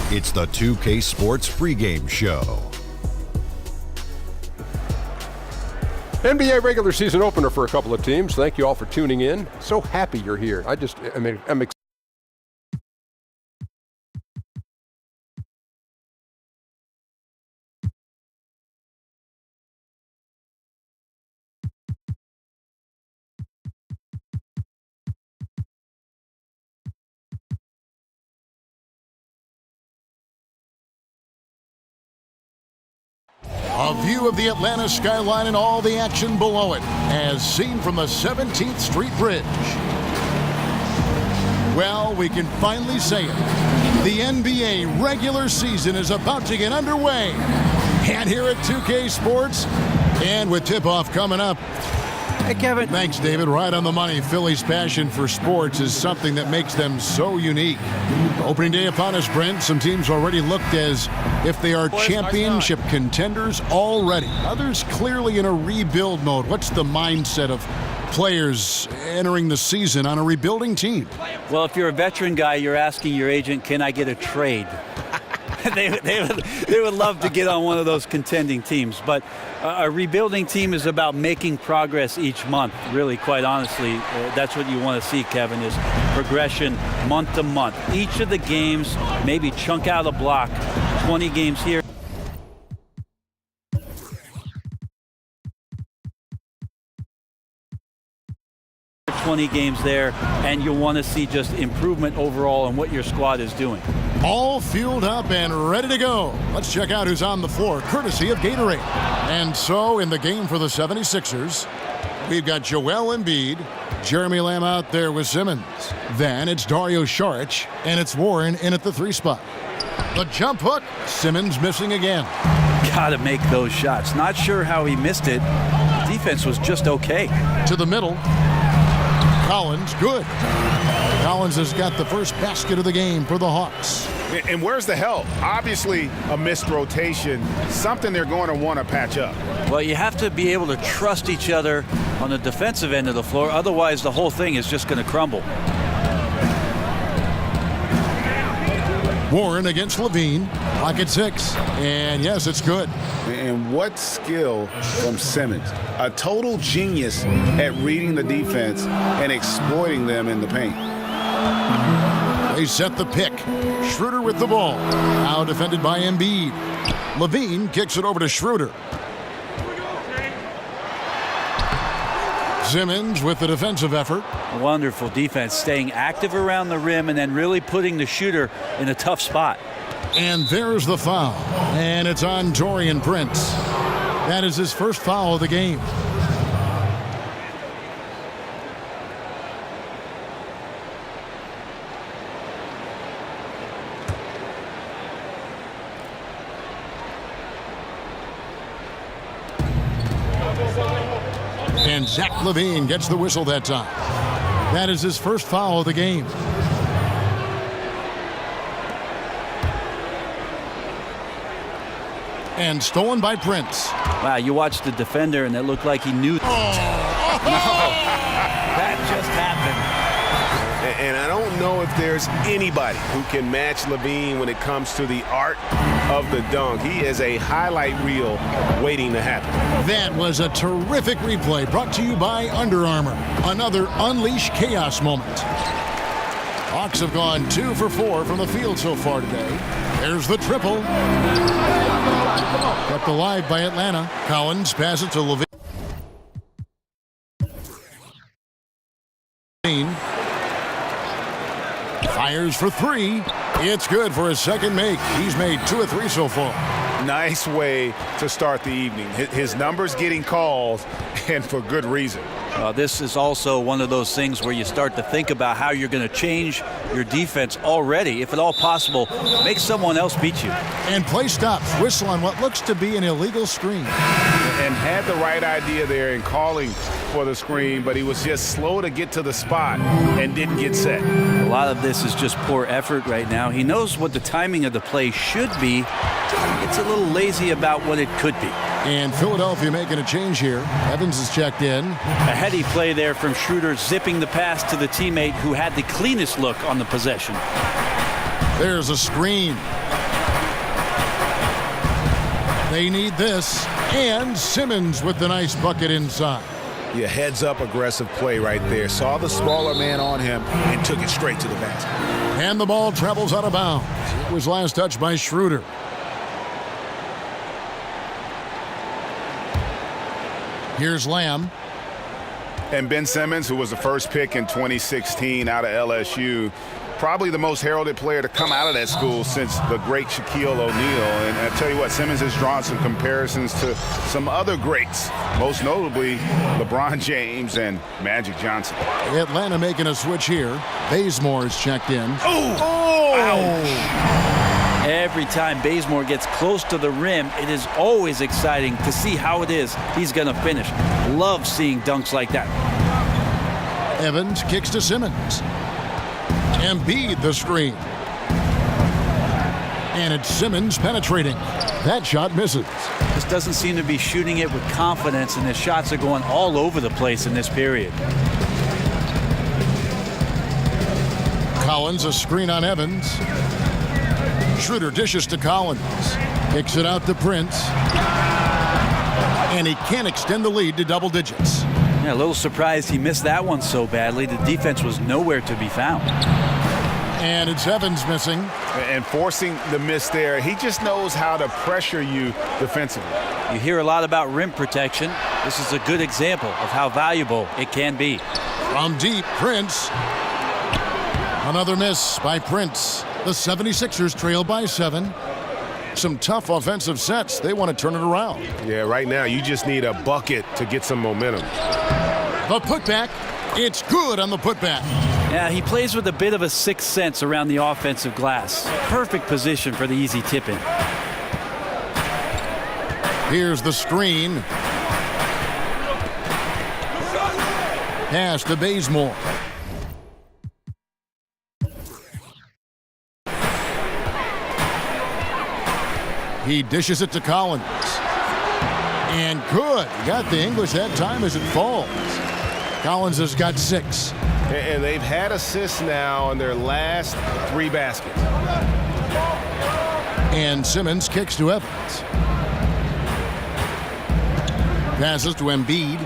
It's the 2K Sports pregame show. NBA regular season opener for a couple of teams. Thank you all for tuning in. So happy you're here. I'm excited. A view of the Atlanta skyline and all the action below it, as seen from the 17th Street Bridge. Well, we can finally say it. The NBA regular season is about to get underway. And here at 2K Sports, and with tip-off coming up. Hey, Kevin. Thanks, David. Right on the money. Philly's passion for sports is something that makes them so unique. Opening day upon us, Brent. Some teams already looked as if they are championship contenders already. Others clearly in a rebuild mode. What's the mindset of players entering the season on a rebuilding team? Well, if you're a veteran guy, you're asking your agent, can I get a trade? They would love to get on one of those contending teams. But a rebuilding team is about making progress each month. Really, quite honestly, that's what you want to see, Kevin, is progression month to month. Each of the games, maybe chunk out a block, 20 games here. 20 games there, and you'll want to see just improvement overall in what your squad is doing. All fueled up and ready to go. Let's check out who's on the floor, courtesy of Gatorade. And so in the game for the 76ers, we've got Joel Embiid, Jeremy Lamb out there with Simmons. Then it's Dario Saric, and it's Warren in at the 3 spot. The jump hook, Simmons missing again. Got to make those shots. Not sure how he missed it. Defense was just okay. To the middle. Collins, good. Collins has got the first basket of the game for the Hawks. And where's the help? Obviously a missed rotation, something they're going to want to patch up. Well, you have to be able to trust each other on the defensive end of the floor. Otherwise, the whole thing is just going to crumble. Warren against Levine. Clock at 6. And yes, it's good. And what skill from Simmons. A total genius at reading the defense and exploiting them in the paint. They set the pick. Schroeder with the ball. Now defended by Embiid. Levine kicks it over to Schroeder. Simmons with the defensive effort. Wonderful defense, staying active around the rim and then really putting the shooter in a tough spot. And there's the foul. And it's on Taurean Prince. That is his first foul of the game. And Zach LaVine gets the whistle that time. That is his first foul of the game. And stolen by Prince. Wow, you watched the defender and it looked like he knew. Oh. No, that just happened. And I don't know if there's anybody who can match Levine when it comes to the art of the dunk. He is a highlight reel waiting to happen. That was a terrific replay brought to you by Under Armour. Another Unleash Chaos moment. Hawks have gone 2 for 4 from the field so far today. There's the triple. Kept alive by Atlanta. Collins passes to Levine. Fires for three. It's good for his second make. He's made 2 of 3 so far. Nice way to start the evening. His numbers getting calls, and for good reason. This is also one of those things where you start to think about how you're going to change your defense already. If at all possible, make someone else beat you. And play stops. Whistle on what looks to be an illegal screen. And had the right idea there in calling for the screen, but he was just slow to get to the spot and didn't get set. A lot of this is just poor effort right now. He knows what the timing of the play should be. It's a little lazy about what it could be. And Philadelphia making a change here. Evans is checked in. A heady play there from Schroeder, zipping the pass to the teammate who had the cleanest look on the possession. There's a screen. They need this. And Simmons with the nice bucket inside. Yeah, heads up aggressive play right there. Saw the smaller man on him and took it straight to the basket. And the ball travels out of bounds. It was last touched by Schroeder. Here's Lamb. And Ben Simmons, who was the first pick in 2016 out of LSU, probably the most heralded player to come out of that school since the great Shaquille O'Neal. And I tell you what, Simmons has drawn some comparisons to some other greats, most notably LeBron James and Magic Johnson. Atlanta making a switch here. Bazemore is checked in. Every time Bazemore gets close to the rim, it is always exciting to see how it is he's going to finish. Love seeing dunks like that. Evans kicks to Simmons. Embiid the screen. And it's Simmons penetrating. That shot misses. Just doesn't seem to be shooting it with confidence, and his shots are going all over the place in this period. Collins a screen on Evans. Schroeder dishes to Collins. Kicks it out to Prince. And he can't extend the lead to double digits. Yeah, a little surprised he missed that one so badly. The defense was nowhere to be found. And it's Evans missing. And forcing the miss there. He just knows how to pressure you defensively. You hear a lot about rim protection. This is a good example of how valuable it can be. From deep, Prince. Another miss by Prince. The 76ers trail by 7. Some tough offensive sets. They want to turn it around. Yeah, right now you just need a bucket to get some momentum. The putback. It's good on the putback. Yeah, he plays with a bit of a sixth sense around the offensive glass. Perfect position for the easy tip-in. Here's the screen. Pass to Bazemore. He dishes it to Collins. And good. He got the English that time as it falls. Collins has got 6. And they've had assists now in their last 3 baskets. And Simmons kicks to Evans. Passes to Embiid.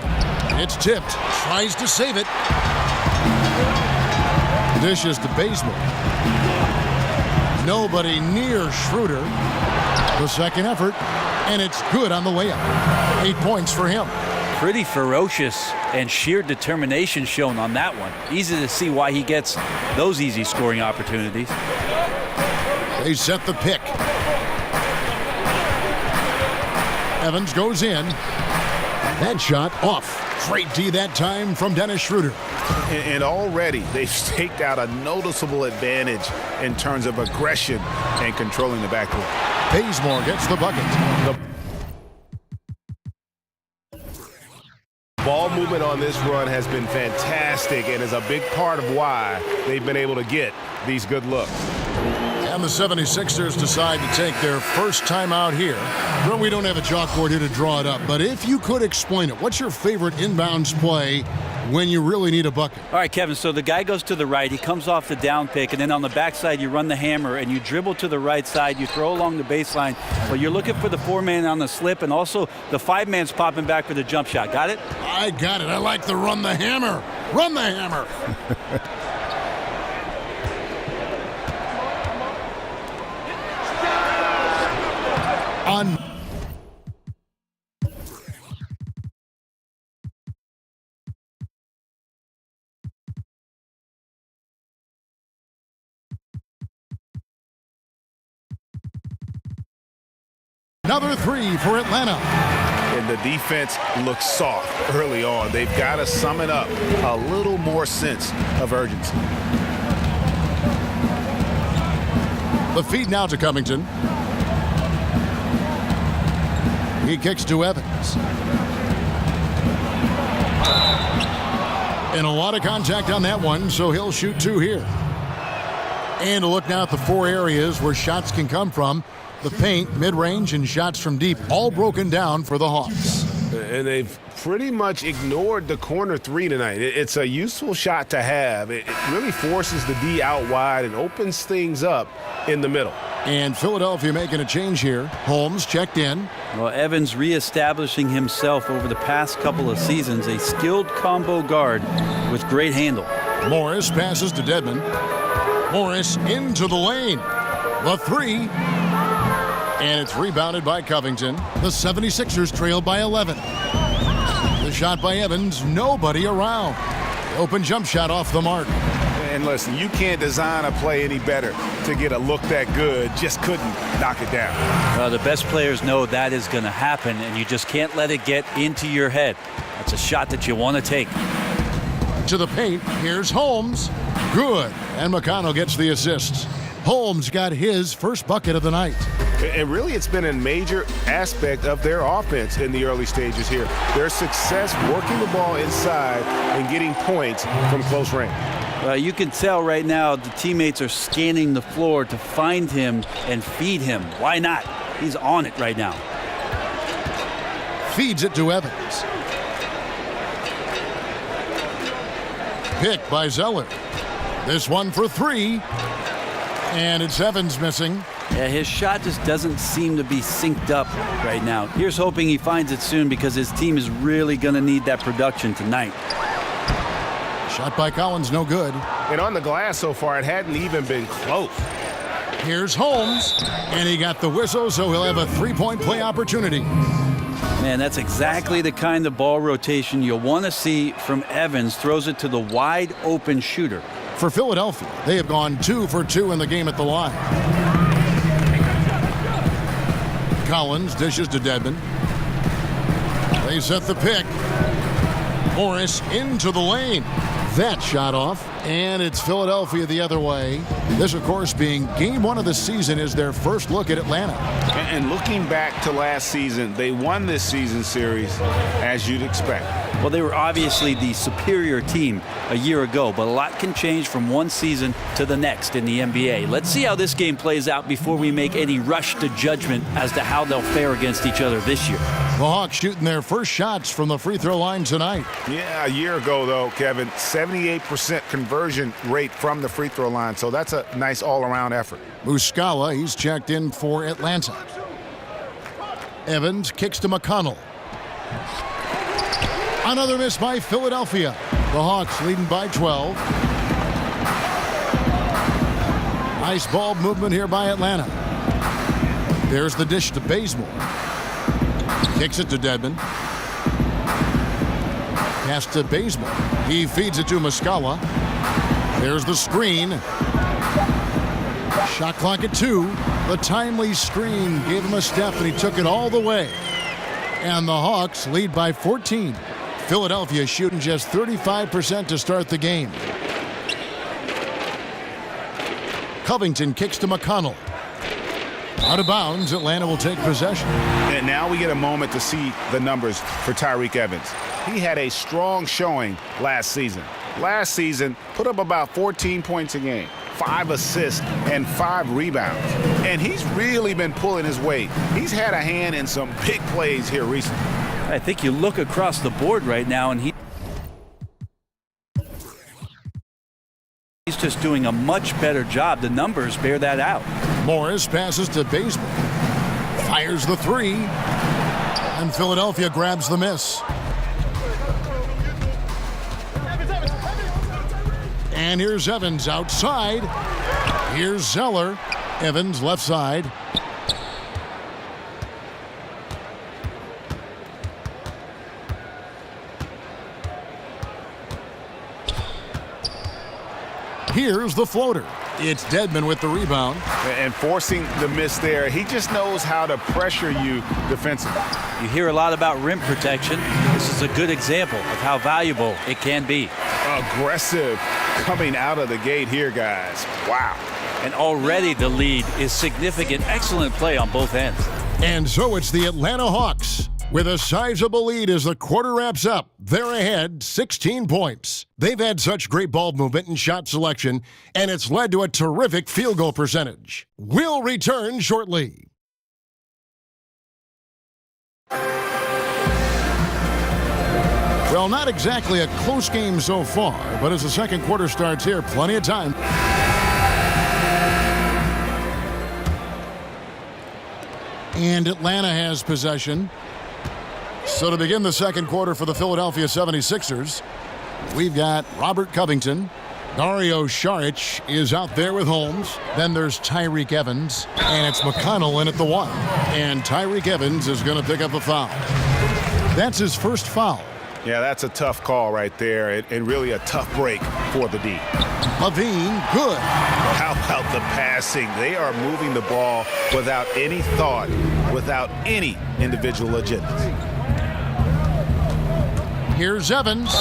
It's tipped. Tries to save it. Dishes to Bazemore. Nobody near Schroeder. The second effort, and it's good on the layup. 8 points for him. Pretty ferocious and sheer determination shown on that one. Easy to see why he gets those easy scoring opportunities. They set the pick. Evans goes in. That shot off. Great D that time from Dennis Schroeder. And already they've staked out a noticeable advantage in terms of aggression and controlling the backcourt. Bazemore gets the bucket. The ball movement on this run has been fantastic and is a big part of why they've been able to get these good looks. And the 76ers decide to take their first time out here. Well, we don't have a chalkboard here to draw it up, but if you could explain it, what's your favorite inbounds play when you really need a bucket? All right, Kevin, so the guy goes to the right, he comes off the down pick, and then on the backside you run the hammer and you dribble to the right side, you throw along the baseline, but you're looking for the 4-man on the slip, and also the 5-man's popping back for the jump shot. Got it? I got it. I like the run the hammer. Run the hammer. On Another three for Atlanta. And the defense looks soft early on. They've got to sum it up a little more sense of urgency. The feed now to Covington. He kicks to Evans. And a lot of contact on that one, so he'll shoot two here. And a look now at the four areas where shots can come from. The paint, mid-range, and shots from deep, all broken down for the Hawks. And they've pretty much ignored the corner three tonight. It's a useful shot to have. It really forces the D out wide and opens things up in the middle. And Philadelphia making a change here. Holmes checked in. Well, Evans reestablishing himself over the past couple of seasons, a skilled combo guard with great handle. Morris passes to Dedmon. Morris into the lane. The three. And it's rebounded by Covington. The 76ers trail by 11. The shot by Evans, nobody around. Open jump shot off the mark. And listen, you can't design a play any better to get a look that good. Just couldn't knock it down. The best players know that is going to happen, and you just can't let it get into your head. That's a shot that you want to take. To the paint, here's Holmes. Good. And McConnell gets the assist. Holmes got his first bucket of the night. And really, it's been a major aspect of their offense in the early stages here. Their success working the ball inside and getting points from close range. You can tell right now the teammates are scanning the floor to find him and feed him. Why not? He's on it right now. Feeds it to Evans. Picked by Zeller. This one for three. And it's Evans missing. Yeah, his shot just doesn't seem to be synced up right now. Here's hoping he finds it soon because his team is really going to need that production tonight. Shot by Collins, no good. And on the glass so far, it hadn't even been close. Here's Holmes, and he got the whistle, so he'll have a three-point play opportunity. Man, that's exactly the kind of ball rotation you'll want to see from Evans. Throws it to the wide open shooter. For Philadelphia, they have gone 2 for 2 in the game at the line. Collins dishes to Dedmon. They set the pick. Morris into the lane. That shot off, and it's Philadelphia the other way. This, of course, being game one of the season, is their first look at Atlanta. And looking back to last season, they won this season series as you'd expect. Well, they were obviously the superior team a year ago, but a lot can change from one season to the next in the NBA. Let's see how this game plays out before we make any rush to judgment as to how they'll fare against each other this year. The Hawks shooting their first shots from the free throw line tonight. Yeah, a year ago, though, Kevin, 78% conversion rate from the free throw line, so that's a nice all-around effort. Muscala, he's checked in for Atlanta. Evans kicks to McConnell. Another miss by Philadelphia. The Hawks leading by 12. Nice ball movement here by Atlanta. There's the dish to Bazemore. Kicks it to Dedmon. Pass to Bazemore. He feeds it to Muscala. There's the screen. Shot clock at 2. The timely screen gave him a step, and he took it all the way. And the Hawks lead by 14. Philadelphia shooting just 35% to start the game. Covington kicks to McConnell. Out of bounds, Atlanta will take possession. And now we get a moment to see the numbers for Tyreke Evans. He had a strong showing last season. Last season, put up about 14 points a game, 5 assists, and 5 rebounds. And he's really been pulling his weight. He's had a hand in some big plays here recently. I think you look across the board right now, and he's just doing a much better job. The numbers bear that out. Morris passes to Bazemore. Fires the three. And Philadelphia grabs the miss. And here's Evans outside. Here's Zeller. Evans left side. Here's the floater. It's Dedmon with the rebound. And forcing the miss there, he just knows how to pressure you defensively. You hear a lot about rim protection. This is a good example of how valuable it can be. Aggressive coming out of the gate here, guys. Wow. And already the lead is significant. Excellent play on both ends. And so it's the Atlanta Hawks with a sizable lead as the quarter wraps up. They're ahead 16 points. They've had such great ball movement and shot selection, and it's led to a terrific field goal percentage. We'll return shortly. Well, not exactly a close game so far, but as the second quarter starts here, plenty of time. And Atlanta has possession. So to begin the second quarter for the Philadelphia 76ers, we've got Robert Covington. Dario Saric is out there with Holmes. Then there's Tyreke Evans. And it's McConnell in at the 1. And Tyreke Evans is going to pick up a foul. That's his first foul. Yeah, that's a tough call right there, and really a tough break for the D. Levine, good. How about the passing? They are moving the ball without any thought, without any individual agendas. Here's Evans.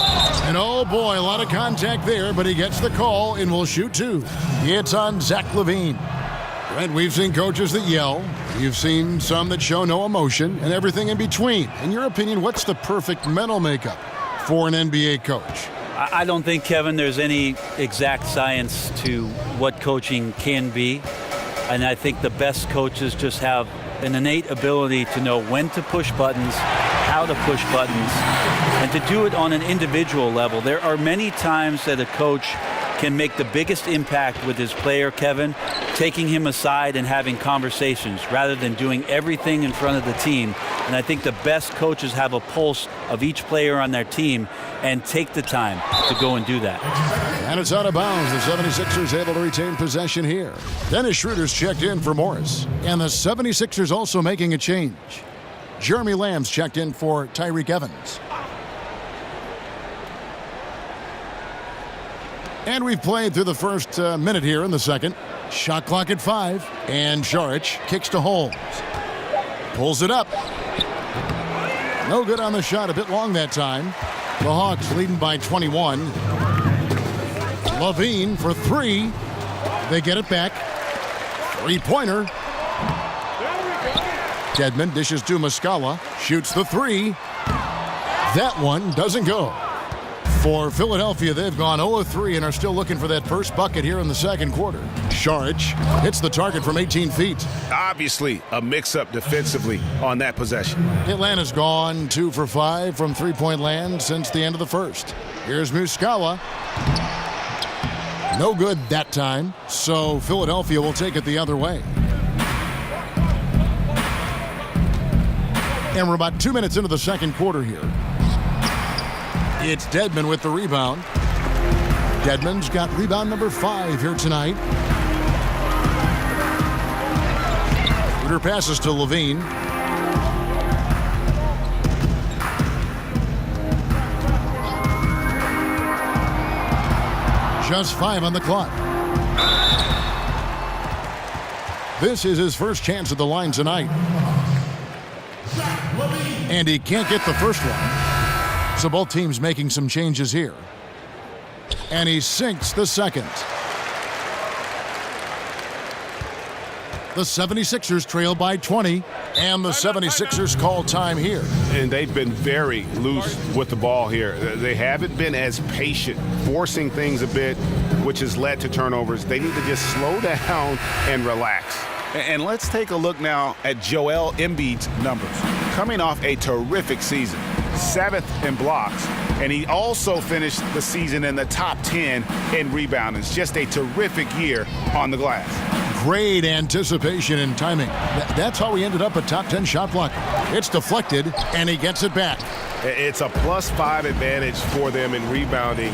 And oh boy, a lot of contact there, but he gets the call and will shoot 2. It's on Zach LaVine. Brent, we've seen coaches that yell. You've seen some that show no emotion and everything in between. In your opinion, what's the perfect mental makeup for an NBA coach? I don't think, Kevin, there's any exact science to what coaching can be. And I think the best coaches just have an innate ability to know when to push buttons, how to push buttons, and to do it on an individual level. There are many times that a coach can make the biggest impact with his player, Kevin, taking him aside and having conversations rather than doing everything in front of the team. And I think the best coaches have a pulse of each player on their team and take the time to go and do that. And it's out of bounds. The 76ers able to retain possession here. Dennis Schroeder's checked in for Morris. And the 76ers also making a change. Jeremy Lamb's checked in for Tyreke Evans. And we've played through the first minute here in the second. Shot clock at 5. And Saric kicks to Holmes. Pulls it up. No good on the shot. A bit long that time. The Hawks leading by 21. Levine for 3. They get it back. Three-pointer. Dedmon dishes to Muscala. Shoots the 3. That one doesn't go. For Philadelphia, they've gone 0-3 and are still looking for that first bucket here in the second quarter. Saric hits the target from 18 feet. Obviously, a mix-up defensively on that possession. Atlanta's gone 2 for 5 from three-point land since the end of the first. Here's Muscala. No good that time, so Philadelphia will take it the other way. And we're about 2 minutes into the second quarter here. It's Dedmon with the rebound. Dedmon's got rebound number 5 here tonight. Schroeder passes to Levine. Just 5 on the clock. This is his first chance at the line tonight. And he can't get the first one. So both teams making some changes here. And he sinks the second. The 76ers trail by 20. And the 76ers call time here. And they've been very loose with the ball here. They haven't been as patient, forcing things a bit, which has led to turnovers. They need to just slow down and relax. And let's take a look now at Joel Embiid's numbers. Coming off a terrific season. 7th in blocks, and he also finished the season in the top 10 in rebounding. It's just a terrific year on the glass. Great anticipation and timing. That's how he ended up a top 10 shot blocker. It's deflected, and he gets it back. It's a +5 advantage for them in rebounding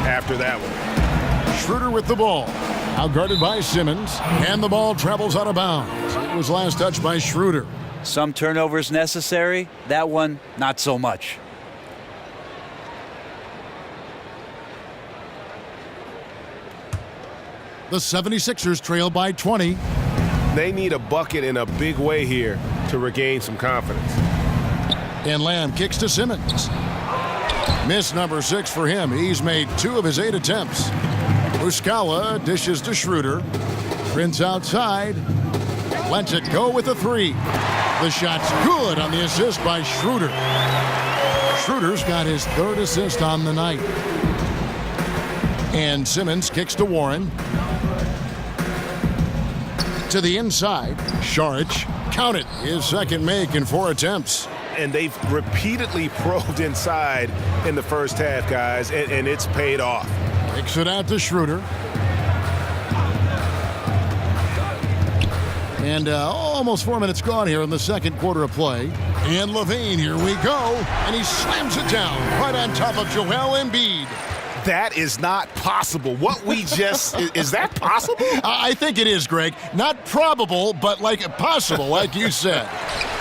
after that one. Schroeder with the ball. Outguarded by Simmons, and the ball travels out of bounds. It was last touched by Schroeder. Some turnovers necessary. That one, not so much. The 76ers trail by 20. They need a bucket in a big way here to regain some confidence. And Lamb kicks to Simmons. Miss number 6 for him. He's made 2 of his 8 attempts. Muscala dishes to Schroeder. Prince outside. Lets it go with a 3. The shot's good on the assist by Schroeder. Schroeder's got his 3rd assist on the night. And Simmons kicks to Warren. To the inside. Saric, count it, his 2nd make in 4 attempts. And they've repeatedly probed inside in the first half, guys, and it's paid off. Kicks it out to Schroeder. And almost 4 minutes gone here in the second quarter of play. And LaVine, here we go. And he slams it down right on top of Joel Embiid. That is not possible. What we just, is that possible? I think it is, Greg. Not probable, but possible, like you said.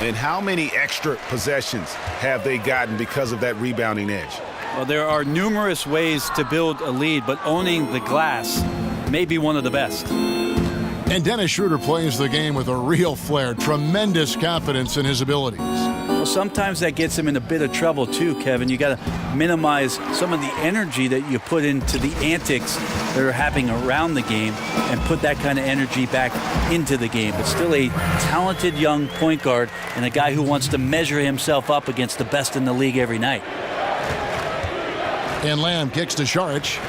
And how many extra possessions have they gotten because of that rebounding edge? Well, there are numerous ways to build a lead, but owning the glass may be one of the best. And Dennis Schroeder plays the game with a real flair, tremendous confidence in his abilities. Well, sometimes that gets him in a bit of trouble too, Kevin. You got to minimize some of the energy that you put into the antics that are happening around the game and put that kind of energy back into the game. But still a talented young point guard and a guy who wants to measure himself up against the best in the league every night. And Lamb kicks to Saric.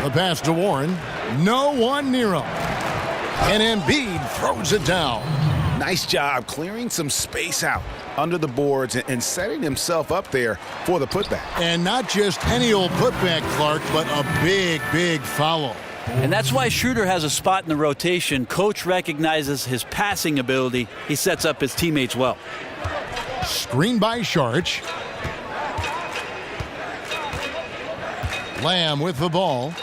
The pass to Warren. No one near him. And Embiid throws it down. Nice job clearing some space out under the boards and setting himself up there for the putback. And not just any old putback, Clark, but a big, big foul. And that's why Schroeder has a spot in the rotation. Coach recognizes his passing ability. He sets up his teammates well. Screen by Saric. Lamb with the ball.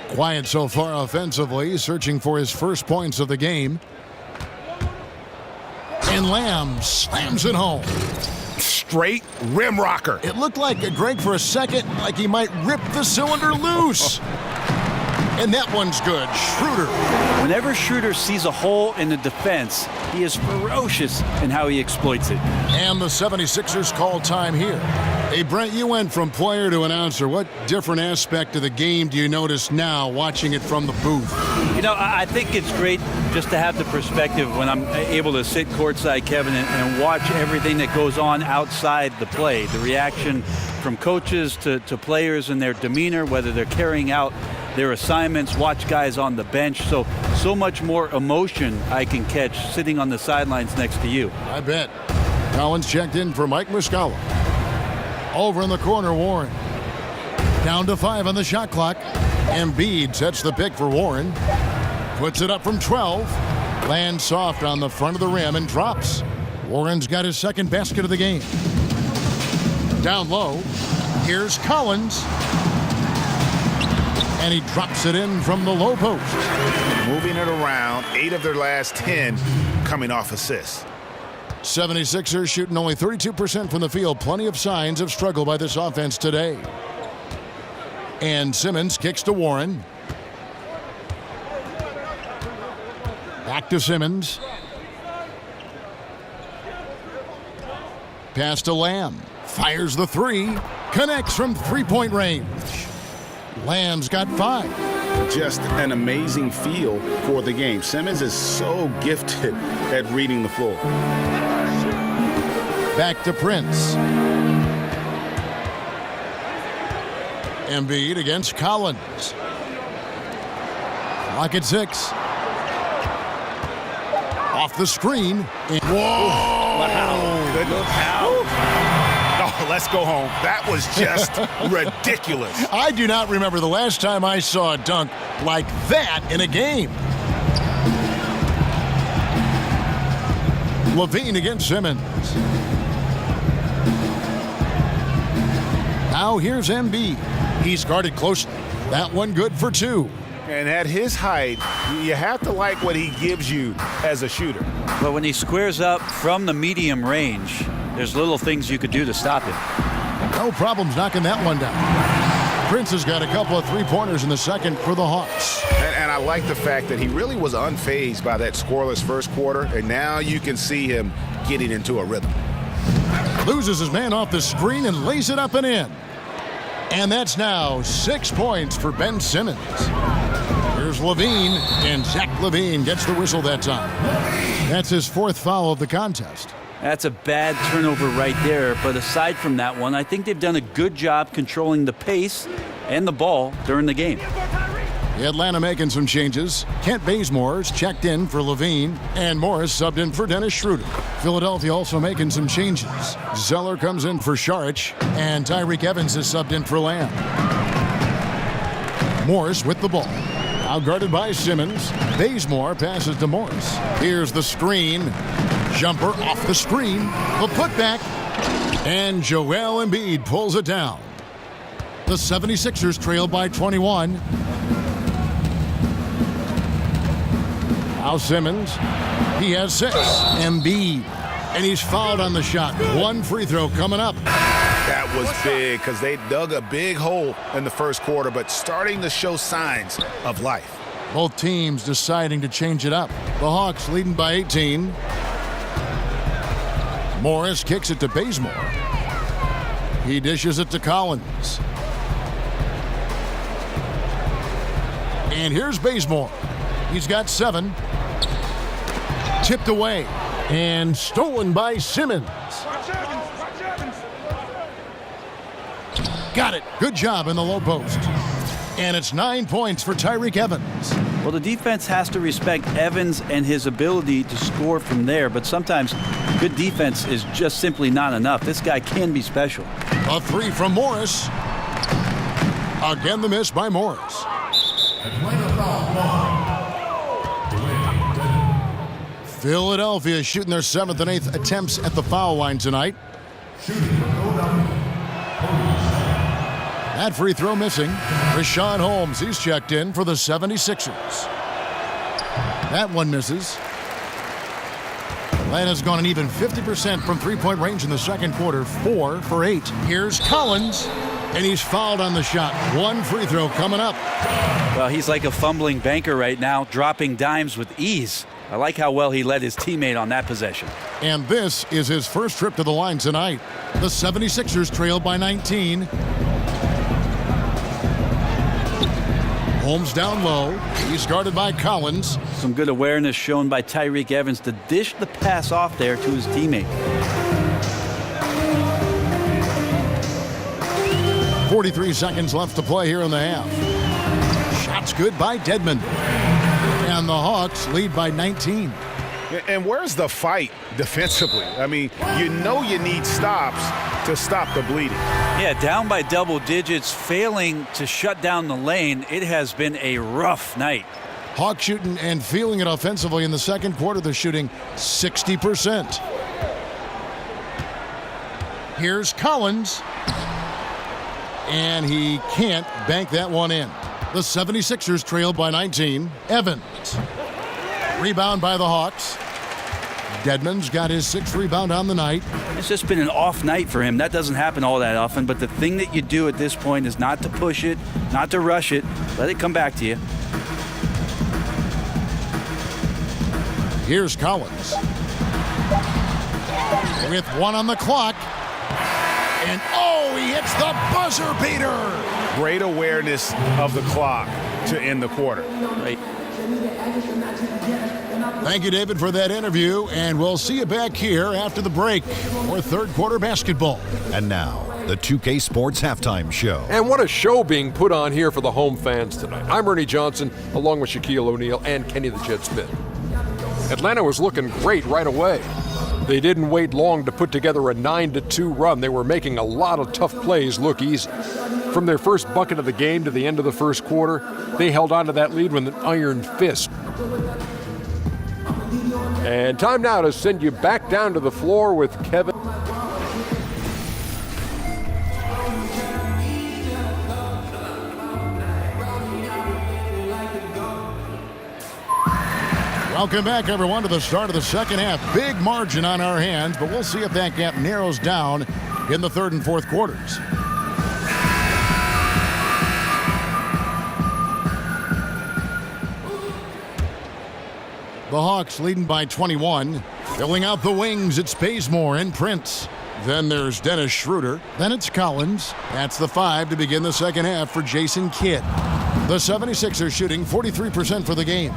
Quiet so far offensively, searching for his first points of the game. And Lamb slams it home. Straight rim rocker. It looked like, Greg, for a second, like he might rip the cylinder loose. And that one's good. Schroeder. Whenever Schroeder sees a hole in the defense, he is ferocious in how he exploits it. And the 76ers call time here. Hey, Brent, you went from player to announcer. What different aspect of the game do you notice now watching it from the booth? You know, I think it's great just to have the perspective when I'm able to sit courtside, Kevin, and watch everything that goes on outside the play. The reaction from coaches to players and their demeanor, whether they're carrying out their assignments, watch guys on the bench. So much more emotion I can catch sitting on the sidelines next to you. I bet. Collins checked in for Mike Muscala. Over in the corner, Warren. Down to 5 on the shot clock. Embiid sets the pick for Warren. Puts it up from 12. Lands soft on the front of the rim and drops. Warren's got his 2nd basket of the game. Down low. Here's Collins. And he drops it in from the low post. Moving it around, 8 of their last 10 coming off assists. 76ers shooting only 32% from the field. Plenty of signs of struggle by this offense today. And Simmons kicks to Warren. Back to Simmons. Pass to Lamb. Fires the 3. Connects from 3-point range. Lamb's got 5. Just an amazing feel for the game. Simmons is so gifted at reading the floor. Back to Prince. Embiid against Collins. Clock at 6. Off the screen. Whoa! Wow. Good look. Oh, let's go home. That was just ridiculous. I do not remember the last time I saw a dunk like that in a game. LaVine against Simmons. Now here's Embiid. He's guarded closely. That one good for 2. And at his height, you have to like what he gives you as a shooter. But when he squares up from the medium range, there's little things you could do to stop him. No problems knocking that one down. Prince has got a couple of three-pointers in the second for the Hawks. And I like the fact that he really was unfazed by that scoreless first quarter, and now you can see him getting into a rhythm. Loses his man off the screen and lays it up and in. And that's now 6 points for Ben Simmons. Here's Levine, and Zach Levine gets the whistle that time. That's his fourth foul of the contest. That's a bad turnover right there, but aside from that one, I think they've done a good job controlling the pace and the ball during the game. Atlanta making some changes. Kent Bazemore's checked in for Levine, and Morris subbed in for Dennis Schroeder. Philadelphia also making some changes. Zeller comes in for Saric, and Tyreek Evans is subbed in for Lamb. Morris with the ball. Out guarded by Simmons. Bazemore passes to Morris. Here's the screen. Jumper off the screen. The putback. And Joel Embiid pulls it down. The 76ers trail by 21. Now Simmons. He has 6. Embiid. And he's fouled on the shot. One free throw coming up. That was big because they dug a big hole in the first quarter, but starting to show signs of life. Both teams deciding to change it up. The Hawks leading by 18. Morris kicks it to Bazemore. He dishes it to Collins. And here's Bazemore. He's got 7. Tipped away. And stolen by Simmons. Got it. Good job in the low post. And it's 9 points for Tyreek Evans. Well, the defense has to respect Evans and his ability to score from there, but sometimes good defense is just simply not enough. This guy can be special. A 3 from Morris. Again, the miss by Morris. Philadelphia shooting their 7th and 8th attempts at the foul line tonight. That free throw missing. Richaun Holmes, he's checked in for the 76ers. That one misses. Atlanta's gone an even 50% from three-point range in the second quarter, 4 for 8. Here's Collins, and he's fouled on the shot. One free throw coming up. Well, he's like a fumbling banker right now, dropping dimes with ease. I like how well he led his teammate on that possession. And this is his first trip to the line tonight. The 76ers trail by 19. Holmes down low. He's guarded by Collins. Some good awareness shown by Tyreek Evans to dish the pass off there to his teammate. 43 seconds left to play here in the half. Shots good by Dedmon. And the Hawks lead by 19. And where's the fight defensively? I mean, you know you need stops to stop the bleeding. Yeah, down by double digits, failing to shut down the lane. It has been a rough night. Hawks shooting and feeling it offensively in the second quarter. They're shooting 60%. Here's Collins. And he can't bank that one in. The 76ers trail by 19. Evans. Rebound by the Hawks. Dedmon's got his 6th rebound on the night. It's just been an off night for him. That doesn't happen all that often, but the thing that you do at this point is not to push it, not to rush it. Let it come back to you. Here's Collins. With 1 on the clock. And oh, he hits the buzzer beater. Great awareness of the clock to end the quarter. Right. Thank you, David, for that interview, and we'll see you back here after the break for third quarter basketball. And now, the 2K Sports Halftime Show. And what a show being put on here for the home fans tonight. I'm Ernie Johnson, along with Shaquille O'Neal and Kenny the Jet Smith. Atlanta was looking great right away. They didn't wait long to put together a 9-2 run. They were making a lot of tough plays look easy. From their first bucket of the game to the end of the first quarter, they held on to that lead with an iron fist. And time now to send you back down to the floor with Kevin. Welcome back, everyone, to the start of the second half. Big margin on our hands, but we'll see if that gap narrows down in the third and fourth quarters. The Hawks leading by 21. Filling out the wings, it's Bazemore and Prince. Then there's Dennis Schroeder. Then it's Collins. That's the 5 to begin the second half for Jason Kidd. The 76ers shooting 43% for the game.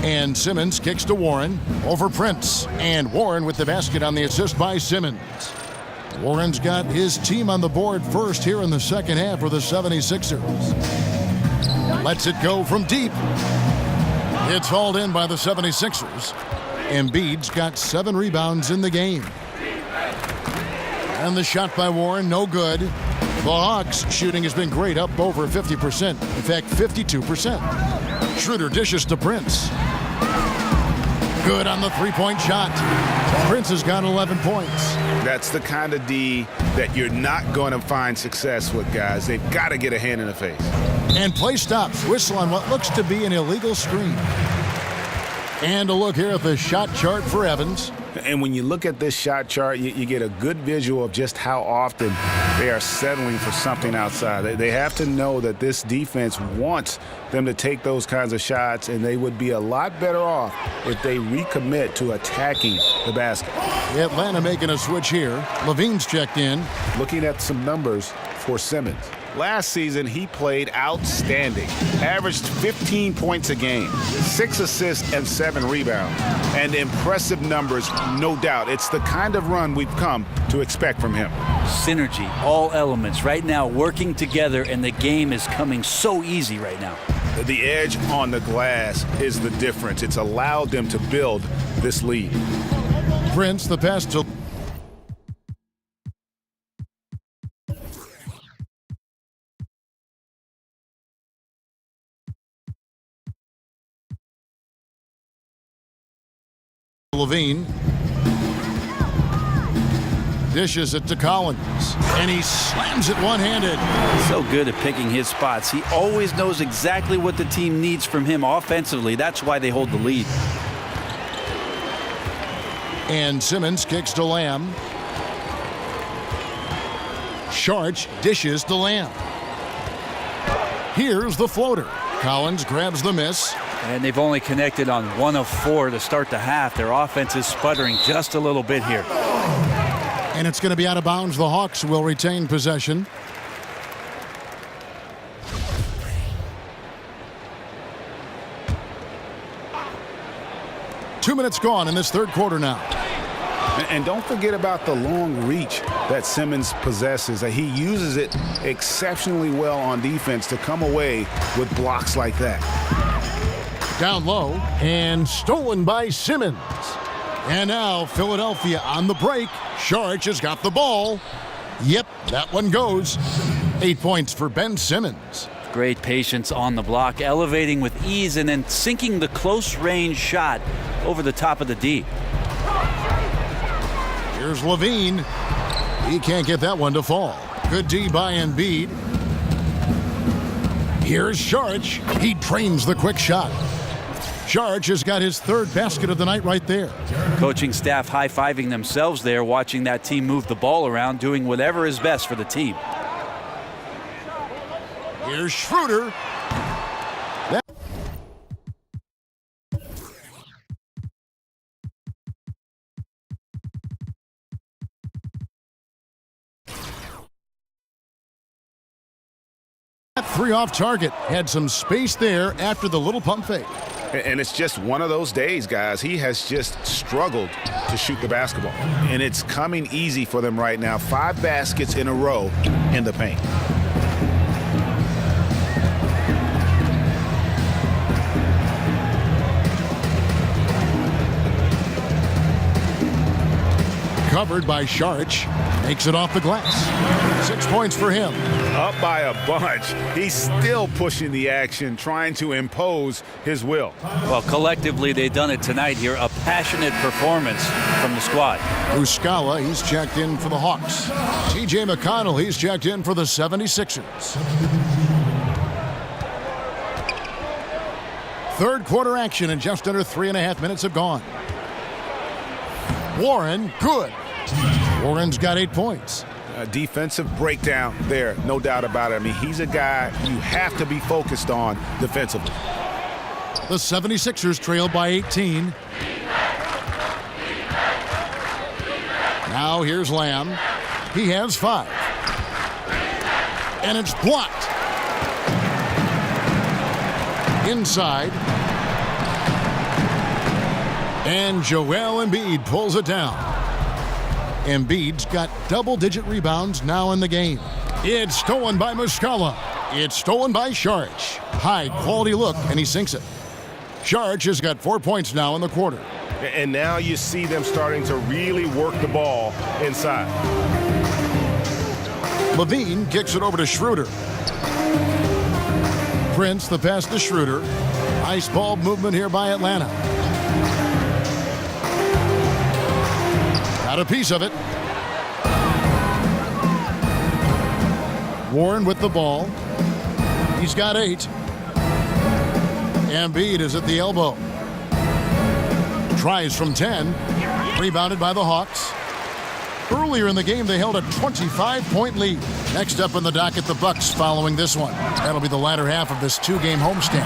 And Simmons kicks to Warren over Prince. And Warren with the basket on the assist by Simmons. Warren's got his team on the board first here in the second half for the 76ers. Lets it go from deep. It's hauled in by the 76ers. Embiid's got 7 rebounds in the game. And the shot by Warren, no good. The Hawks shooting has been great, up over 50%. In fact, 52%. Schroeder dishes to Prince. Good on the three-point shot. Prince has got 11 points. That's the kind of D that you're not going to find success with, guys. They've got to get a hand in the face. And play stops. Whistle on what looks to be an illegal screen. And a look here at the shot chart for Evans. And when you look at this shot chart, you get a good visual of just how often they are settling for something outside. They have to know that this defense wants them to take those kinds of shots, and they would be a lot better off if they recommit to attacking the basket. Atlanta making a switch here. Levine's checked in. Looking at some numbers for Simmons. Last season, he played outstanding. Averaged 15 points a game, 6 assists and 7 rebounds. And impressive numbers, no doubt. It's the kind of run we've come to expect from him. Synergy, all elements right now working together, and the game is coming so easy right now. The edge on the glass is the difference. It's allowed them to build this lead. Prince, the pass to Levine. Dishes it to Collins. And he slams it one-handed. So good at picking his spots. He always knows exactly what the team needs from him offensively. That's why they hold the lead. And Simmons kicks to Lamb. Sharch dishes to Lamb. Here's the floater. Collins grabs the miss. And they've only connected on 1 of 4 to start the half. Their offense is sputtering just a little bit here. And it's going to be out of bounds. The Hawks will retain possession. Two minutes gone in this third quarter now. And don't forget about the long reach that Simmons possesses. He uses it exceptionally well on defense to come away with blocks like that. Down low and stolen by Simmons. And now Philadelphia on the break. Sharch has got the ball. Yep, that one goes. 8 points for Ben Simmons. Great patience on the block, elevating with ease and then sinking the close range shot over the top of the D. Here's Levine. He can't get that one to fall. Good D by Embiid. Here's Sharch. He trains the quick shot. Sharch has got his 3rd basket of the night right there. Coaching staff high-fiving themselves there, watching that team move the ball around, doing whatever is best for the team. Here's Schroeder. Three off target. Had some space there after the little pump fake. And it's just one of those days, guys. He has just struggled to shoot the basketball. And it's coming easy for them right now. 5 baskets in a row in the paint. Covered by Sharch. Makes it off the glass. 6 points for him. Up by a bunch. He's still pushing the action, trying to impose his will. Well, collectively, they've done it tonight here. A passionate performance from the squad. Muscala, he's checked in for the Hawks. TJ McConnell, he's checked in for the 76ers. Third quarter action, and just under 3.5 minutes have gone. Warren, good. Warren's got 8 points. A defensive breakdown there, no doubt about it. I mean, he's a guy you have to be focused on defensively. The 76ers trail by 18. Now here's Lamb. He has 5. And it's blocked. Inside. And Joel Embiid pulls it down. Embiid's got double-digit rebounds now in the game. It's stolen by Muscala. It's stolen by Saric. High-quality look, and he sinks it. Saric has got 4 points now in the quarter. And now you see them starting to really work the ball inside. Levine kicks it over to Schroeder. Prince, the pass to Schroeder. Ice ball movement here by Atlanta. Got a piece of it. Warren with the ball. He's got 8. Embiid is at the elbow. Tries from 10. Rebounded by the Hawks. Earlier in the game, they held a 25-point lead. Next up in the docket, the Bucks following this one. That'll be the latter half of this 2-game homestand.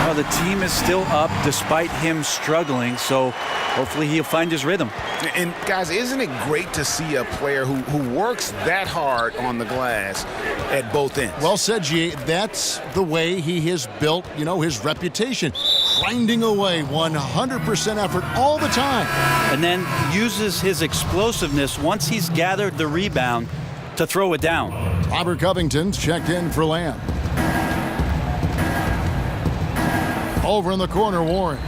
Well, the team is still up despite him struggling, so hopefully he'll find his rhythm. And guys, isn't it great to see a player who works that hard on the glass at both ends? Well said, G. That's the way he has built, his reputation. Grinding away, 100% effort all the time. And then uses his explosiveness once he's gathered the rebound to throw it down. Robert Covington's checked in for Lamb. Over in the corner, Warren.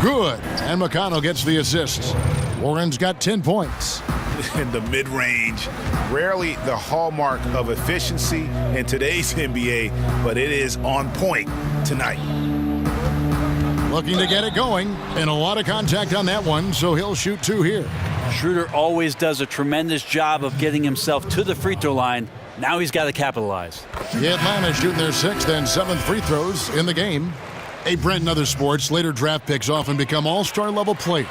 Good. And McConnell gets the assist. Warren's got 10 points. In the mid-range, rarely the hallmark of efficiency in today's NBA, but it is on point tonight. Looking to get it going, and a lot of contact on that one, so he'll shoot 2 here. Schroeder always does a tremendous job of getting himself to the free throw line. Now he's got to capitalize. Atlanta shooting their 6th and 7th free throws in the game. Hey, Brent, in other sports, later draft picks often become all-star level players.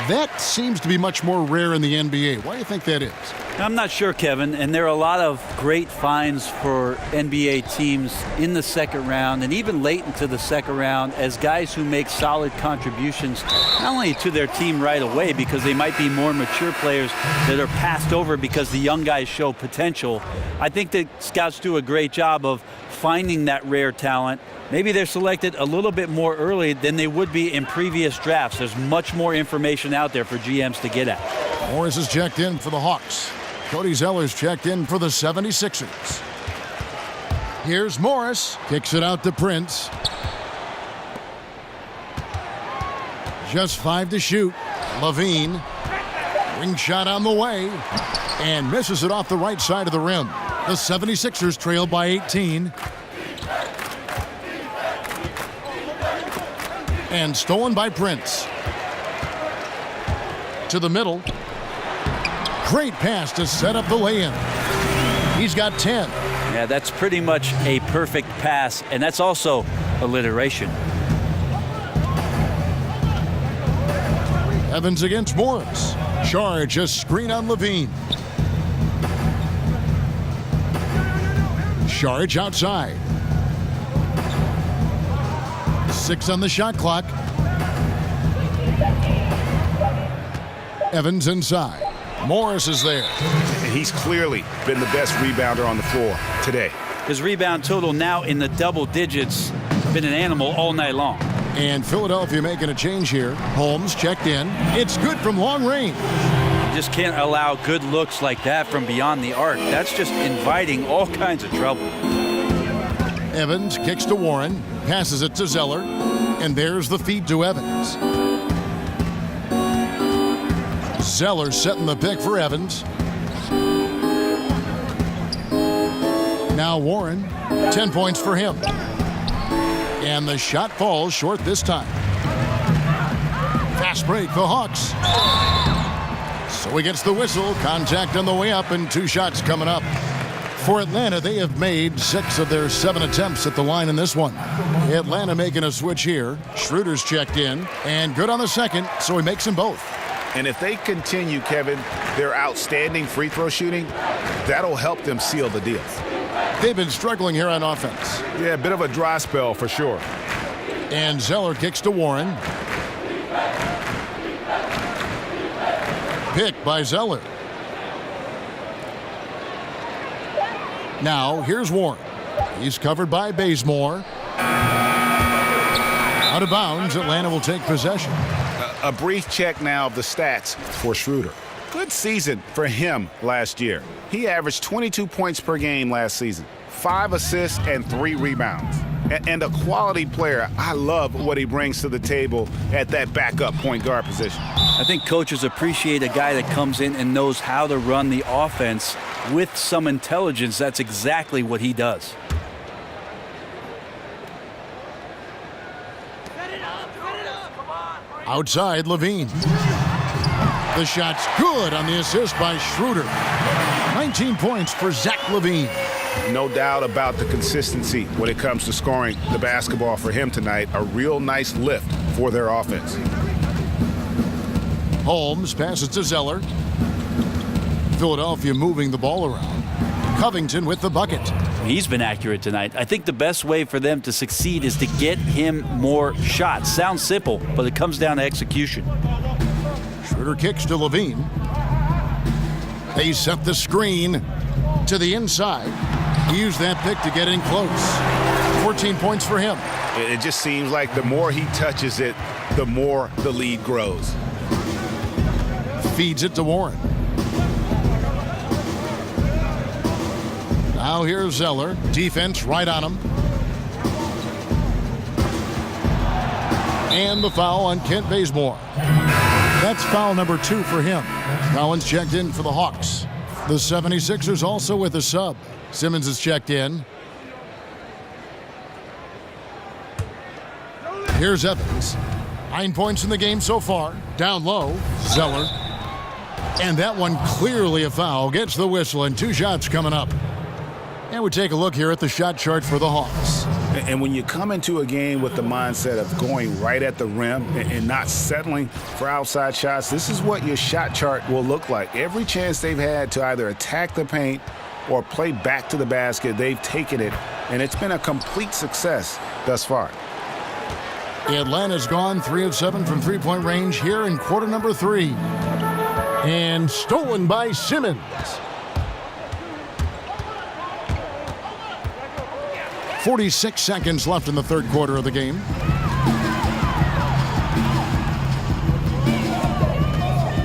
That seems to be much more rare in the NBA. Why do you think that is? I'm not sure, Kevin, and there are a lot of great finds for NBA teams in the second round and even late into the second round as guys who make solid contributions not only to their team right away because they might be more mature players that are passed over because the young guys show potential. I think that scouts do a great job of finding that rare talent. Maybe they're selected a little bit more early than they would be in previous drafts. There's much more information out there for GMs to get at. Morris is checked in for the Hawks. Cody Zeller's checked in for the 76ers. Here's Morris. Kicks it out to Prince. Just 5 to shoot. Levine. Ring shot on the way. And misses it off the right side of the rim. The 76ers trail by 18. And stolen by Prince. To the middle. Great pass to set up the lay-in. He's got 10. Yeah, that's pretty much a perfect pass, and that's also alliteration. Evans against Morris. Charge a screen on Levine. Charge outside. 6 on the shot clock. Evans inside. Morris is there. And he's clearly been the best rebounder on the floor today. His rebound total now in the double digits. Been an animal all night long. And Philadelphia making a change here. Holmes checked in. It's good from long range. You just can't allow good looks like that from beyond the arc. That's just inviting all kinds of trouble. Evans kicks to Warren. Passes it to Zeller. And there's the feed to Evans. Zeller setting the pick for Evans. Now Warren, 10 points for him. And the shot falls short this time. Fast break, the Hawks. So he gets the whistle, contact on the way up, and 2 shots coming up. For Atlanta, they have made 6 of their 7 attempts at the line in this one. Atlanta making a switch here. Schroeder's checked in, and good on the second, so he makes them both. And if they continue, Kevin, their outstanding free throw shooting, that'll help them seal the deal. They've been struggling here on offense. Yeah, a bit of a dry spell for sure. And Zeller kicks to Warren. Pick by Zeller. Now, here's Warren. He's covered by Bazemore. Out of bounds, Atlanta will take possession. A brief check now of the stats for Schroeder. Good season for him last year. He averaged 22 points per game last season, 5 assists and 3 rebounds. And a quality player. I love what he brings to the table at that backup point guard position. I think coaches appreciate a guy that comes in and knows how to run the offense with some intelligence. That's exactly what he does. Outside, Levine. The shot's good on the assist by Schroeder. 19 points for Zach Levine. No doubt about the consistency when it comes to scoring the basketball for him tonight. A real nice lift for their offense. Holmes passes to Zeller. Philadelphia moving the ball around. Covington with the bucket. He's been accurate tonight. I think the best way for them to succeed is to get him more shots. Sounds simple, but it comes down to execution. Schroeder kicks to Levine. They set the screen to the inside. He used that pick to get in close. 14 points for him. It just seems like the more he touches it, the more the lead grows. Feeds it to Warren. Now here's Zeller. Defense right on him. And the foul on Kent Bazemore. That's foul number 2 for him. Collins checked in for the Hawks. The 76ers also with a sub. Simmons is checked in. Here's Evans. 9 points in the game so far. Down low, Zeller. And that one clearly a foul. Gets the whistle and 2 shots coming up. And we take a look here at the shot chart for the Hawks. And when you come into a game with the mindset of going right at the rim and not settling for outside shots, this is what your shot chart will look like. Every chance they've had to either attack the paint or play back to the basket, they've taken it, and it's been a complete success thus far. Atlanta's gone 3 of 7 from three-point range here in quarter number 3. And stolen by Simmons. 46 seconds left in the third quarter of the game.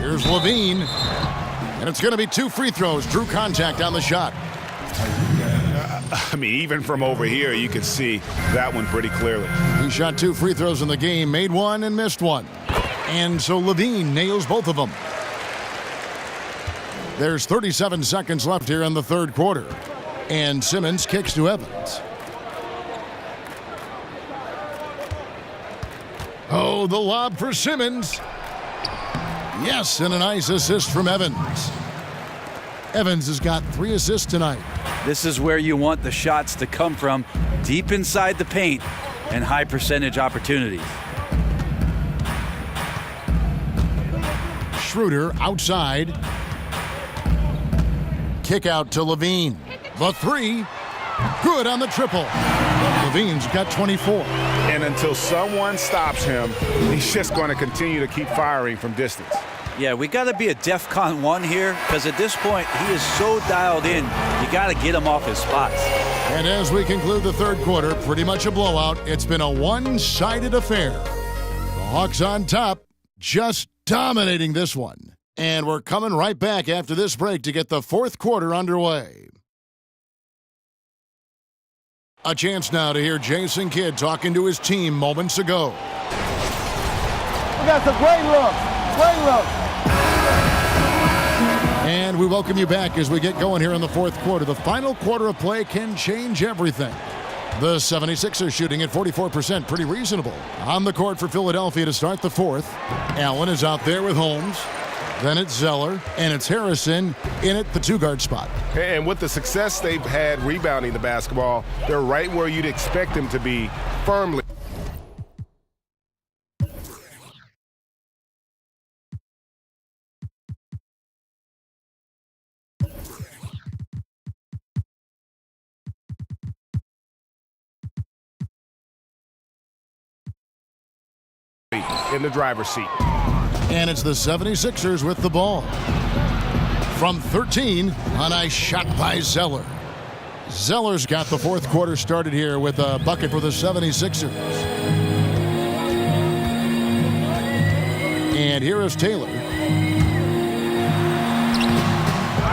Here's Levine. And it's going to be 2 free throws. Drew contact on the shot. I mean, even from over here, you can see that one pretty clearly. He shot 2 free throws in the game, made 1 and missed 1. And so Levine nails both of them. There's 37 seconds left here in the third quarter. And Simmons kicks to Evans. Oh, the lob for Simmons. Yes, and a nice assist from Evans. Evans has got 3 assists tonight. This is where you want the shots to come from, deep inside the paint and high percentage opportunities. Schroeder outside. Kick out to Levine. The 3. Good on the triple. Levine's got 24. And until someone stops him, he's just going to continue to keep firing from distance. Yeah, we got to be a DEFCON 1 here, because at this point, he is so dialed in, you got to get him off his spots. And as we conclude the third quarter, pretty much a blowout. It's been a one-sided affair. The Hawks on top, just dominating this one. And we're coming right back after this break to get the fourth quarter underway. A chance now to hear Jason Kidd talking to his team moments ago. We got some great looks. Great looks. And we welcome you back as we get going here in the fourth quarter. The final quarter of play can change everything. The 76ers shooting at 44%, pretty reasonable. On the court for Philadelphia to start the fourth. Allen is out there with Holmes. Then it's Zeller, and it's Harrison in at the 2-guard spot. And with the success they've had rebounding the basketball, they're right where you'd expect them to be, firmly. in the driver's seat. And it's the 76ers with the ball. From 13, a nice shot by Zeller. Zeller's got the fourth quarter started here with a bucket for the 76ers. And here is Taylor.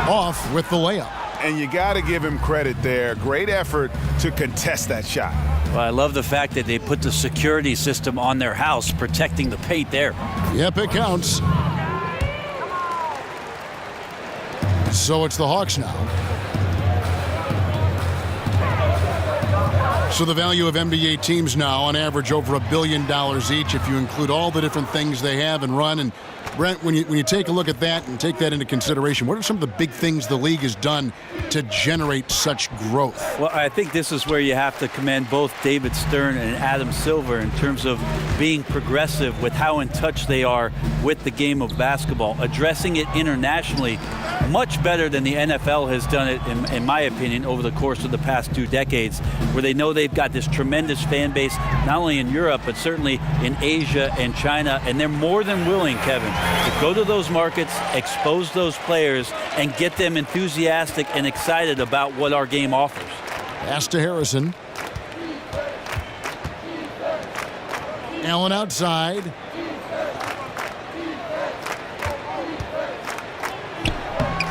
Off with the layup. And you got to give him credit there. Great effort to contest that shot. Well, I love the fact that they put the security system on their house, protecting the paint there. Yep, it counts. So it's the Hawks now. So the value of NBA teams now on average over $1 billion each if you include all the different things they have and run. And Brent, when you take a look at that and take that into consideration, what are some of the big things the league has done to generate such growth? Well, I think this is where you have to commend both David Stern and Adam Silver in terms of being progressive with how in touch they are with the game of basketball, addressing it internationally much better than the NFL has done it, in my opinion, over the course of the past 2 decades, where they know they've got this tremendous fan base, not only in Europe, but certainly in Asia and China, and they're more than willing, Kevin, to go to those markets, expose those players, and get them enthusiastic and excited about what our game offers. Pass to Harrison. Allen outside.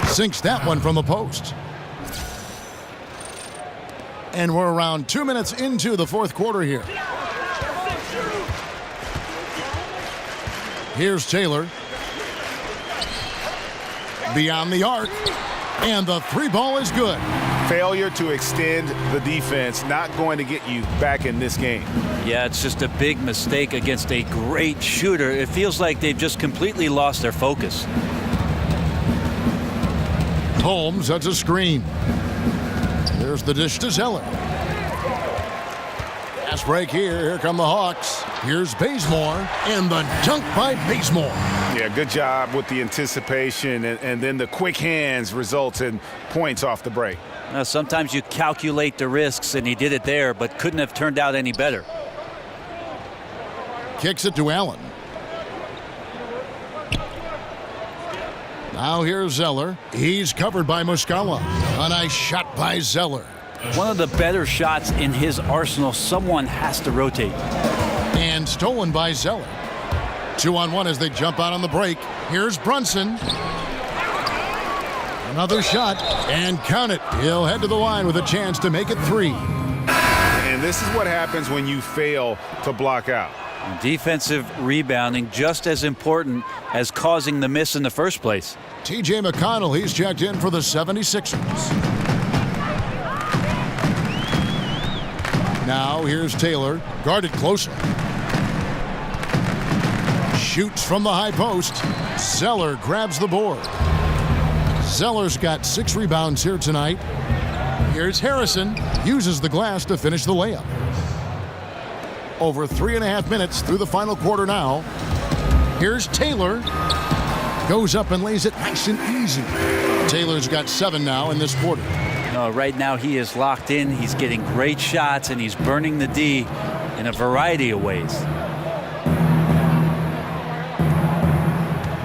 Sinks that one from the post. And we're around 2 minutes into the fourth quarter here. Here's Taylor. Beyond the arc. And the three ball is good. Failure to extend the defense, not going to get you back in this game. Yeah, it's just a big mistake against a great shooter. It feels like they've just completely lost their focus. Holmes, that's a screen. There's the dish to Zeller. Pass break here. Here come the Hawks. Here's Bazemore. And the dunk by Bazemore. Yeah, good job with the anticipation. And then the quick hands results in points off the break. Now, sometimes you calculate the risks, and he did it there, but couldn't have turned out any better. Kicks it to Allen. Now here's Zeller. He's covered by Muscala. A nice shot by Zeller. One of the better shots in his arsenal. Someone has to rotate. And stolen by Zeller. 2-on-1 as they jump out on the break. Here's Brunson. Another shot. And count it. He'll head to the line with a chance to make it 3. And this is what happens when you fail to block out. Defensive rebounding just as important as causing the miss in the first place. T.J. McConnell, he's checked in for the 76ers. Now here's Taylor, guarded closer. Shoots from the high post. Zeller grabs the board. Zeller's got 6 rebounds here tonight. Here's Harrison, uses the glass to finish the layup. Over 3.5 minutes through the final quarter now. Here's Taylor. Goes up and lays it nice and easy. Taylor's got 7 now in this quarter. Right now he is locked in. He's getting great shots, and he's burning the D in a variety of ways.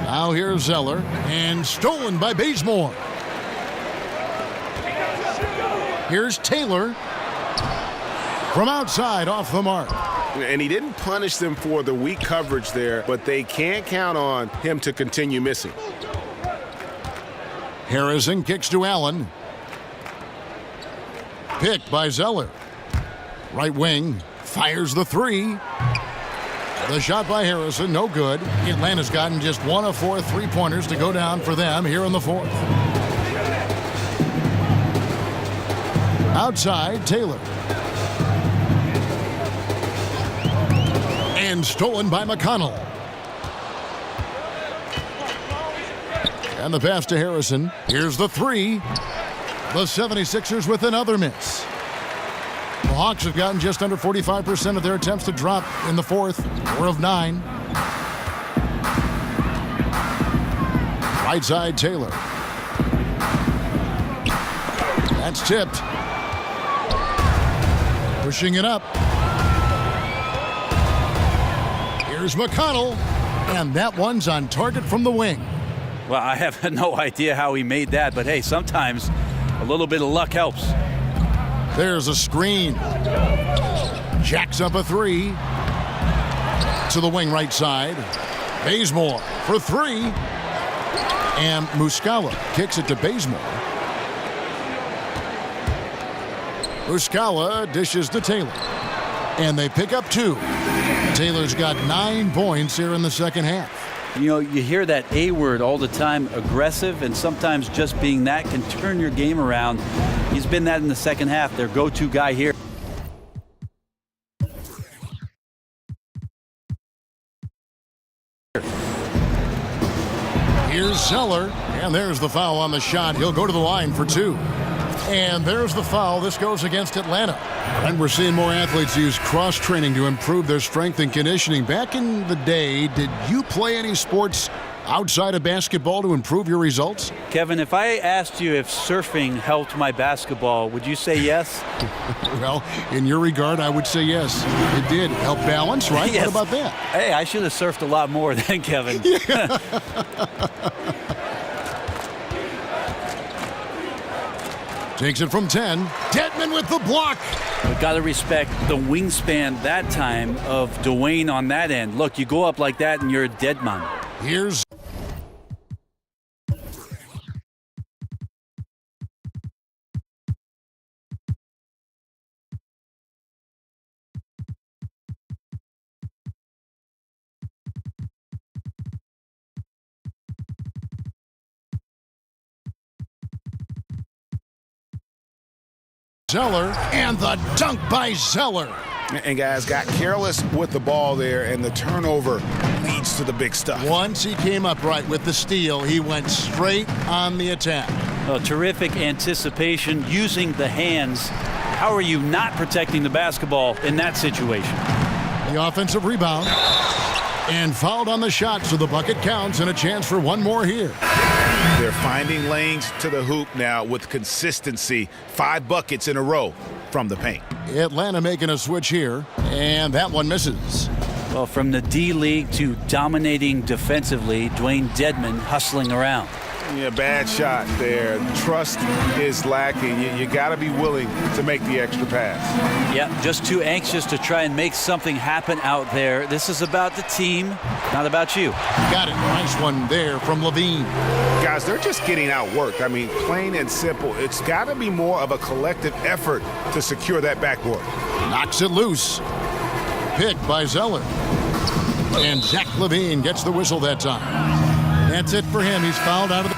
Now here's Zeller. And stolen by Bazemore. Here's Taylor. From outside, off the mark. And he didn't punish them for the weak coverage there, but they can't count on him to continue missing. Harrison kicks to Allen. Picked by Zeller. Right wing, fires the 3. The shot by Harrison, no good. Atlanta's gotten just 1 of 4 3-pointers to go down for them here in the fourth. Outside, Taylor. And stolen by McConnell. And the pass to Harrison. Here's the 3. The 76ers with another miss. The Hawks have gotten just under 45% of their attempts to drop in the fourth. 4 of 9. Right side, Taylor. That's tipped. Pushing it up. Here's McConnell, and that one's on target from the wing. Well, I have no idea how he made that, but hey, sometimes a little bit of luck helps. There's a screen. Jacks up a three. To the wing right side. Bazemore for three. And Muscala kicks it to Bazemore. Muscala dishes to Taylor. And they pick up two. Taylor's got 9 points here in the second half. You know, you hear that A word all the time, aggressive, and sometimes just being that can turn your game around. He's been that in the second half, their go-to guy here. Here's Zeller, and there's the foul on the shot. He'll go to the line for two. And there's the foul. This goes against Atlanta. And we're seeing more athletes use cross-training to improve their strength and conditioning. Back in the day, did you play any sports outside of basketball to improve your results? Kevin, if I asked you if surfing helped my basketball, would you say yes? Well, in your regard, I would say yes. It did help balance, right? Yes. What about that? Hey, I should have surfed a lot more than Kevin. Takes it from 10. Dedman with the block. But got to respect the wingspan that time of Dwayne on that end. Look, you go up like that and you're a dead man. Here's Zeller, and the dunk by Zeller. And guys got careless with the ball there, and the turnover leads to the big stuff. Once he came up right with the steal, he went straight on the attack. Oh, terrific anticipation using the hands. How are you not protecting the basketball in that situation? The offensive rebound. And fouled on the shot, so the bucket counts and a chance for one more here. They're finding lanes to the hoop now with consistency. 5 buckets in a row from the paint. Atlanta making a switch here, and that one misses. Well, from the D-League to dominating defensively, Dwayne Dedman hustling around. Yeah, bad shot there. Trust is lacking. You got to be willing to make the extra pass. Yeah, just too anxious to try and make something happen out there. This is about the team, not about you. Got it. Nice one there from Levine. Guys, they're just getting outworked. I mean, plain and simple. It's got to be more of a collective effort to secure that backboard. Knocks it loose. Picked by Zeller. And Zach Levine gets the whistle that time. That's it for him. He's fouled out of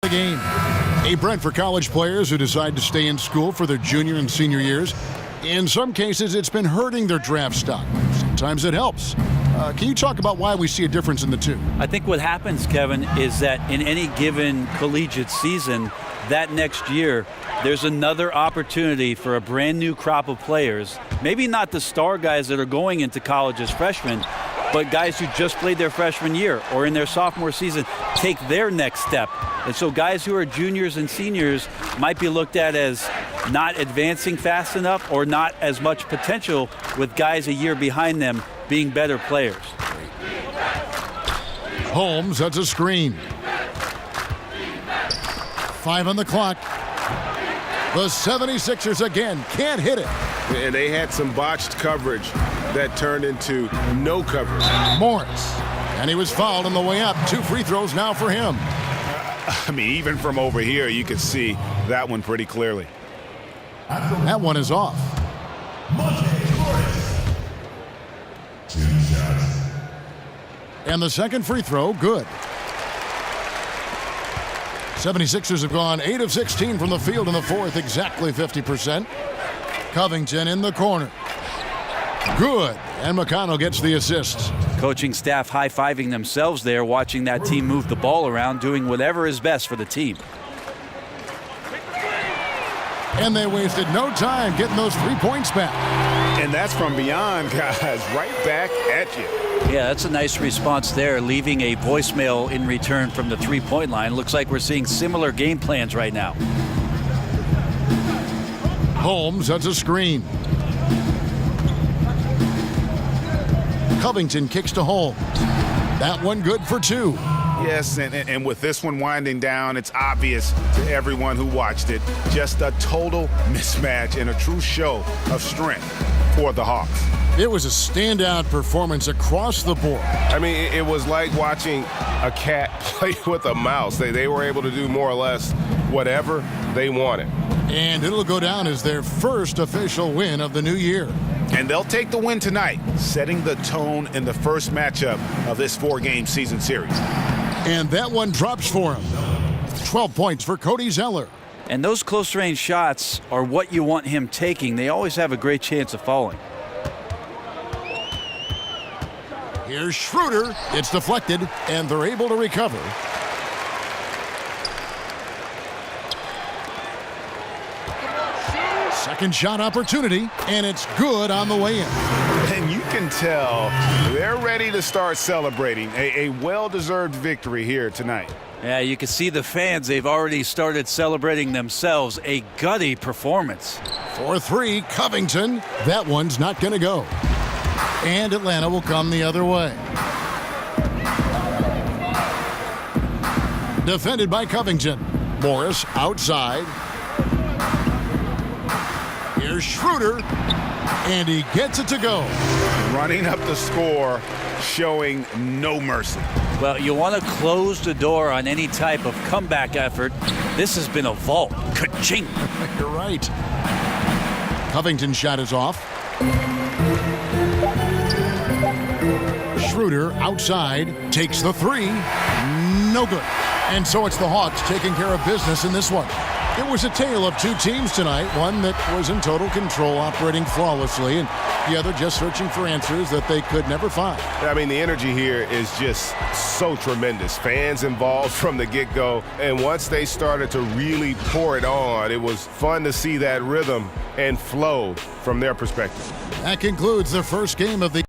the game. A Brent for college players who decide to stay in school for their junior and senior years. In some cases, it's been hurting their draft stock. Sometimes it helps. Can you talk about why we see a difference in the two? I think what happens, Kevin, is that in any given collegiate season, that next year, there's another opportunity for a brand new crop of players. Maybe not the star guys that are going into college as freshmen, but guys who just played their freshman year or in their sophomore season take their next step. And so guys who are juniors and seniors might be looked at as not advancing fast enough or not as much potential, with guys a year behind them being better players. Holmes, that's a screen. 5 on the clock. The 76ers again can't hit it. And they had some botched coverage that turned into no coverage. Morris. And he was fouled on the way up. 2 free throws now for him. I mean, even from over here, you can see that one pretty clearly. That one is off. And the second free throw, good. 76ers have gone 8 of 16 from the field in the fourth, exactly 50%. Covington in the corner. Good. And McConnell gets the assist. Coaching staff high-fiving themselves there, watching that team move the ball around, doing whatever is best for the team. And they wasted no time getting those 3 points back. And that's from beyond, guys, right back at you. Yeah, that's a nice response there, leaving a voicemail in return from the three-point line. Looks like we're seeing similar game plans right now. Holmes sets a screen. Covington kicks to Holmes. That one good for 2. Yes, and with this one winding down, it's obvious to everyone who watched it. Just a total mismatch and a true show of strength for the Hawks. It was a standout performance across the board. I mean, it was like watching a cat play with a mouse. They were able to do more or less whatever they wanted. And it'll go down as their first official win of the new year. And they'll take the win tonight, setting the tone in the first matchup of this 4-game season series. And that one drops for him. 12 points for Cody Zeller. And those close-range shots are what you want him taking. They always have a great chance of falling. Here's Schroeder. It's deflected, and they're able to recover. Second shot opportunity, and it's good on the way in. And you can tell they're ready to start celebrating a well-deserved victory here tonight. Yeah, you can see the fans. They've already started celebrating themselves. A gutty performance. 4-3, Covington. That one's not going to go. And Atlanta will come the other way. Defended by Covington. Morris outside. Here's Schroeder. And he gets it to go. Running up the score, showing no mercy. Well, you want to close the door on any type of comeback effort. This has been a vault. Ka-ching. You're right. Covington's shot is off. Schroeder outside takes the 3. No good. And so it's the Hawks taking care of business in this one. It was a tale of 2 teams tonight, one that was in total control, operating flawlessly, and the other just searching for answers that they could never find. I mean, the energy here is just so tremendous. Fans involved from the get-go, and once they started to really pour it on, it was fun to see that rhythm and flow from their perspective. That concludes the first game of the